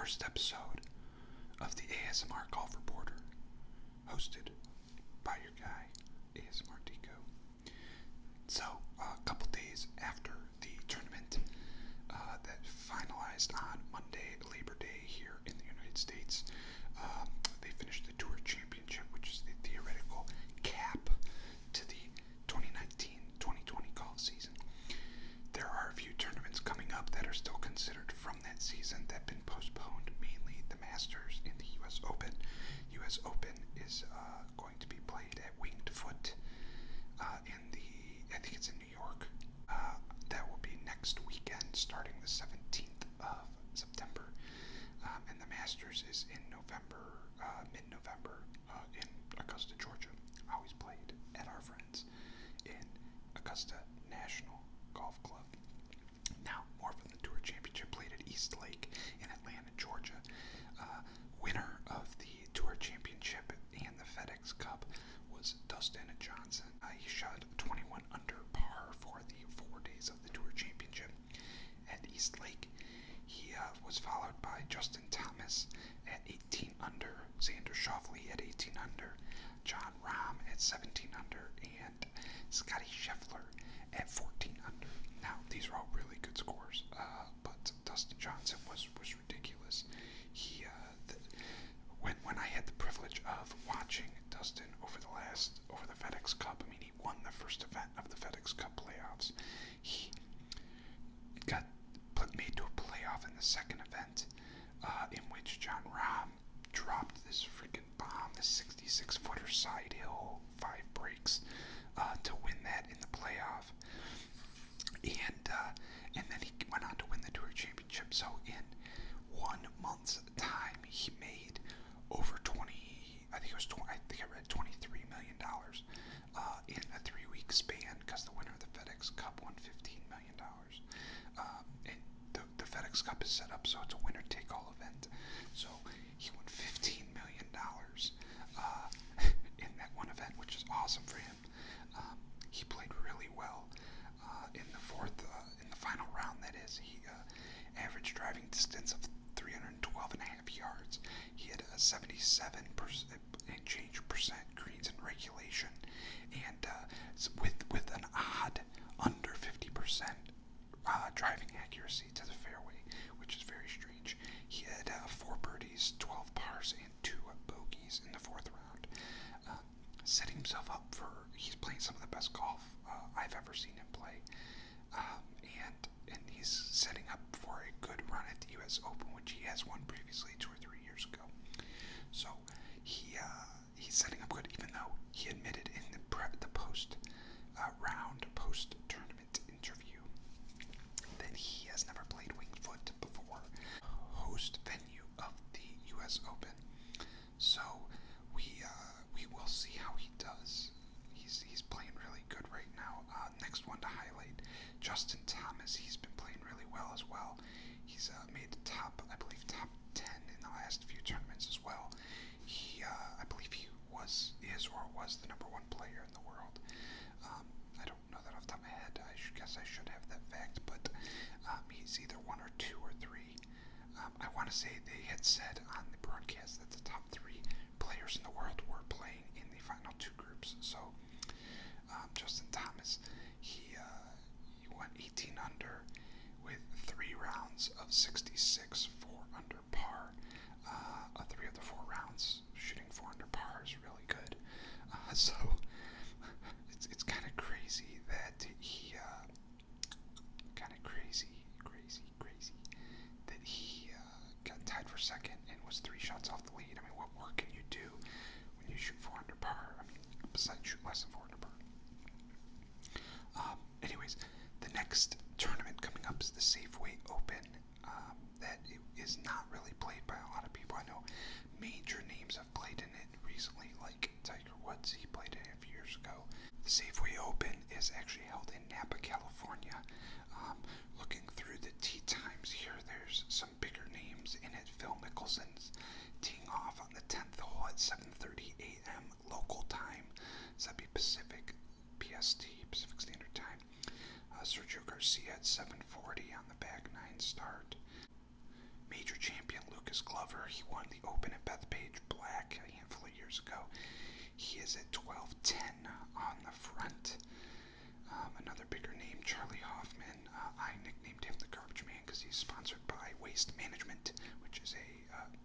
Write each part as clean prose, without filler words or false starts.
first episode of the ASMR Golf Reporter, hosted by your guy, ASMR Deco. So, a couple days after the tournament that finalized on Monday, Labor Day here in the United States, they finished the Tour Championship, which is the theoretical cap to the 2019-2020 golf season. There are a few tournaments coming up that are still considered from that season that have been postponed, mainly the Masters and the US Open. US Open is going to be played at Winged Foot I think it's in New York. That will be next weekend, starting the 17th of September. And the Masters is in November, mid-November, in Augusta, Georgia. Always played at our friends in Augusta National Golf Club. Now, more from the Tour Championship, played at East Lake in Atlanta, Georgia. Winner of the Tour Championship and the FedEx Cup was Dustin Johnson. He shot 21 under par for the 4 days of the Tour Championship at East Lake. He was followed by Justin Thomas at 18 under, Xander Schauffele at 18 under, John Rahm at 17 under, and Scotty Scheffler at 14 under. Now, these are all really good scores, but Dustin Johnson was ridiculous. He, when I had the privilege of watching Dustin over the FedEx Cup, I mean, he won the first event of the FedEx Cup playoffs. He got made to a playoff in the second event, in which John Rahm dropped this freaking bomb, this 66-footer side hill, 5 breaks, to win that in the playoff. And then he went on to win the Tour Championship. So in 1 month's time, he made over I think I read $23 million in a 3-week span, because the winner of the FedEx Cup won $15 million. And the FedEx Cup is set up so it's a winner-take-all event. So he won $15 million in that one event, which is awesome for him. He played really well in the final round. That is, he average driving distance of 312.5 yards. He had a 77% and change percent greens in regulation, and with an odd under 50% driving accuracy to the fairway, which is very strange. He had 4 birdies, 12 pars, and 2 bogeys in the 4th round, setting himself up for, he's playing some of the best golf I've ever seen him play, and he's setting up for a good run at the US Open, which he has won previously 2 or 3 years ago. So he's setting up good, even though he admitted in the post-tournament interview that he has never played Winged Foot before, host venue of the US Open. So we will see how he does. He's playing really good right now. Next one to highlight, Justin Thomas. He's been playing really well as well. He's made the top 10 in the last few tournaments as well. I believe he was the number 1 player in the world. I don't know that off the top of my head. I should have that fact, but he's either 1 or 2 or 3. I want to say they had said on the broadcast that the top 3 players in the world were playing in the final 2 groups. So Justin Thomas, he went 18 under with 3 rounds of 66, 4 under par. 3 of the 4 rounds shooting 4 under par is really good. So it's kind of crazy that he that he got tied for second and was 3 shots off the lead. I mean, what more can you do when you shoot 4 under par? I mean, besides shoot less than 4 under par. Anyways, the next tournament coming up is the Safeway Open. That is not really played by a lot of people. I know major names have played in it recently, like Tiger Woods. He played in it a few years ago. The Safeway Open is actually held in Napa, California. Looking through the tee times here, there's some bigger names in it. Phil Mickelson's teeing off on the 10th hole at 7:30 a.m. local time. So that'd be Pacific Standard Time. Sergio Garcia at 7:40 on the back 9 start. major champion Lucas Glover. He won the Open at Bethpage Black a handful of years ago. He is at 12-10 on the front. Another bigger name, Charlie Hoffman. I nicknamed him the Garbage Man because he's sponsored by Waste Management, which is a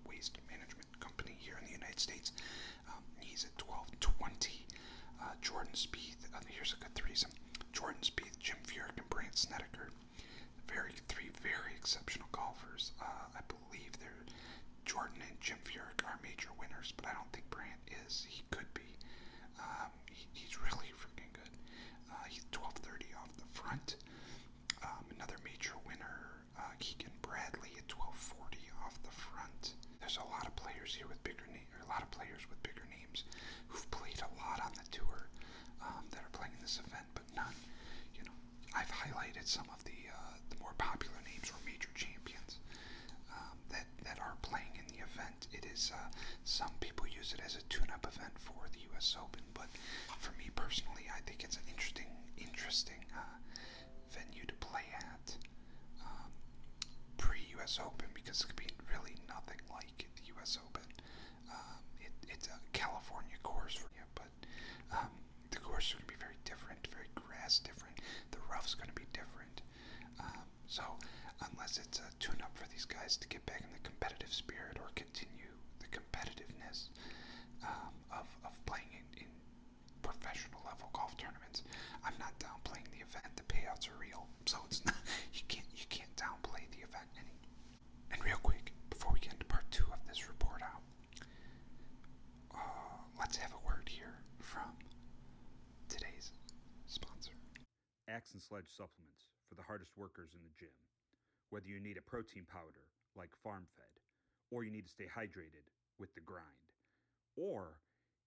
waste management company here in the United States. He's at 12-20. Jordan Spieth. Here's a good threesome. Jordan Spieth, Jim Furyk, and Brandt Snedeker. Three very exceptional golfers. I believe Jordan and Jim Furyk are major winners, but I don't think Brandt is. He could be. He's really freaking good. He's 12-30 off the front. Another major winner, Keegan Bradley at 12-40 off the front. There's a lot of players here with bigger names, who've played a lot on the tour that are playing in this event, but none. I've highlighted some of the more popular names or major champions that are playing in the event. It is some people use it as a tune-up event for the U.S. Open, but for me personally, I think it's an interesting venue to play at pre-U.S. Open, because it could be really nothing like the U.S. Open. It's a California course for you, but the course is going to be very different, very grass different. The rough's going to be different. So unless it's a tune-up for these guys to get back in the competitive spirit or continue the competitiveness of playing in professional level golf tournaments, I'm not downplaying the event. The payouts are real, so it's not, you can't downplay the event any. And real quick, before we get into part 2 of this report out, let's have a word here from today's sponsor. Axe and Sledge Supplements for the hardest workers in the gym. Whether you need a protein powder like Farm Fed, or you need to stay hydrated with the grind, or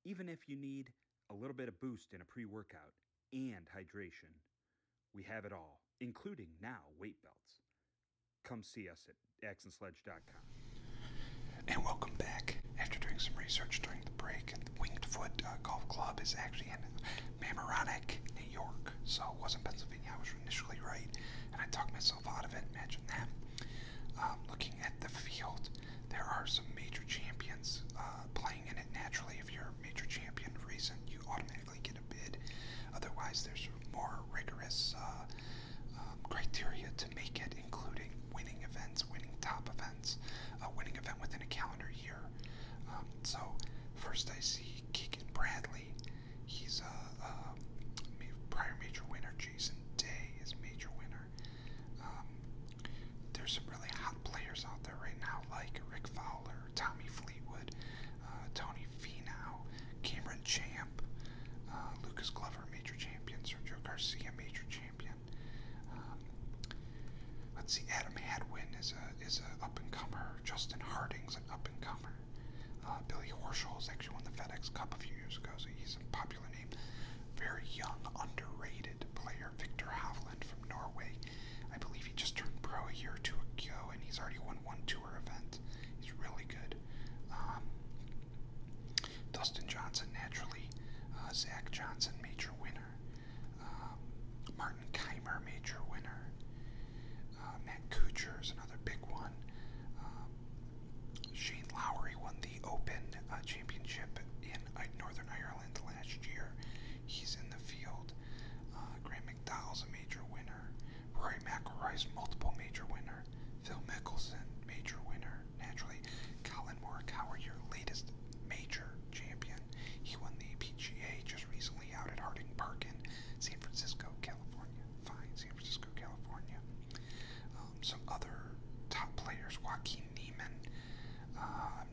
even if you need a little bit of boost in a pre-workout and hydration, we have it all, including now weight belts. Come see us at axandsledge.com. And welcome back. After doing some research during the break, the Winged Foot Golf Club is actually in Mamaroneck, New York. So it wasn't Pennsylvania. I was initially right, and I talked myself out of it. Imagine that. Looking at the field, there are some major champions playing in it. Naturally, if you're a major champion recent, you automatically get a bid. Otherwise, there's more rigorous criteria to make it, including winning events, winning top events, winning event within a calendar year. So first I see Keegan Bradley. He's a prior major winner. Jason Day is major winner. There's some really hot players out there right now, like Rick Fowler, Tommy Fleetwood, Tony Finau, Cameron Champ, Lucas Glover, major champion, Sergio Garcia, major champion. Let's see, Adam Hadwin is a up-and-comer. Justin Harding's an up-and-comer. Billy Horschel has actually won the FedEx Cup a few years ago, so he's a popular name. Very young, underrated player, Victor Hovland from Norway. I believe he just turned pro a year or two ago, and he's already won one tour event. He's really good. Dustin Johnson, naturally. Zach Johnson, major winner. Martin Keimer, major winner. Matt Kuchar is another big one. Shane Lowry won the Open Championship in Northern Ireland last year. He's in the field. Graham McDowell's a major winner. Rory McIlroy's multiple major winner. Phil Mickelson, major winner. Naturally, Colin Morikawa, your latest major champion. He won the PGA just recently out at Harding Park in San Francisco, California. Fine, San Francisco, California. Some other top players, Joaquin Niemann,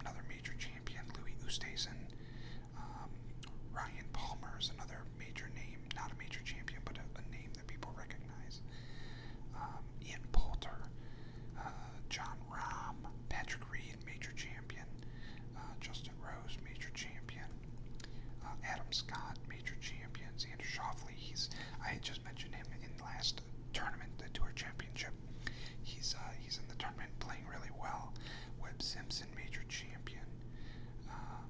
another major champion, Louis Oosthuizen, Ryan Palmer is another major name, not a major champion, but a name that people recognize. Ian Poulter, John Rahm, Patrick Reed, major champion, Justin Rose, major champion, Adam Scott, major champion, Xander Schauffele, I had just mentioned him in the last tournament, the Tour Championship. He's in the tournament playing really well. Webb Simpson, major champion.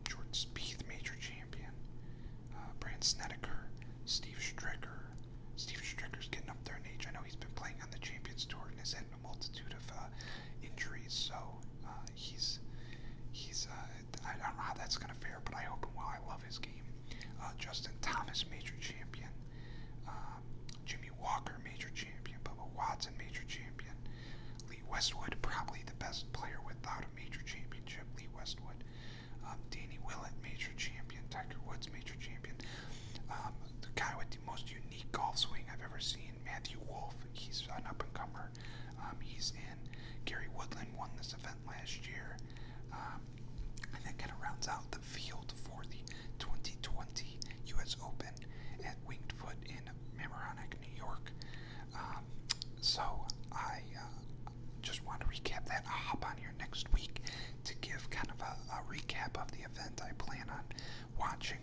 Jordan Spieth, major champion. Brandt Snedeker, Steve Stricker. Steve Stricker's getting up there in age. I know he's been playing on the Champions Tour and has had a multitude of injuries, so that's going to fare, but I hope him well. I love his game. Justin Thomas, major champion. Jimmy Walker, major champion. Bubba Watson, major champion. Lee Westwood, probably the best player without a major championship. Lee Westwood. Danny Willett, major champion. Tiger Woods, major champion. The guy with the most unique golf swing I've ever seen, Matthew Wolff. He's an up-and-comer. He's in. Gary Woodland won this event last year. And that kind of rounds out the field for the 2020 U.S. Open at Winged Foot in Mamaroneck, New York. So I just want to recap that. I'll hop on here next week to give kind of a recap of the event. I plan on watching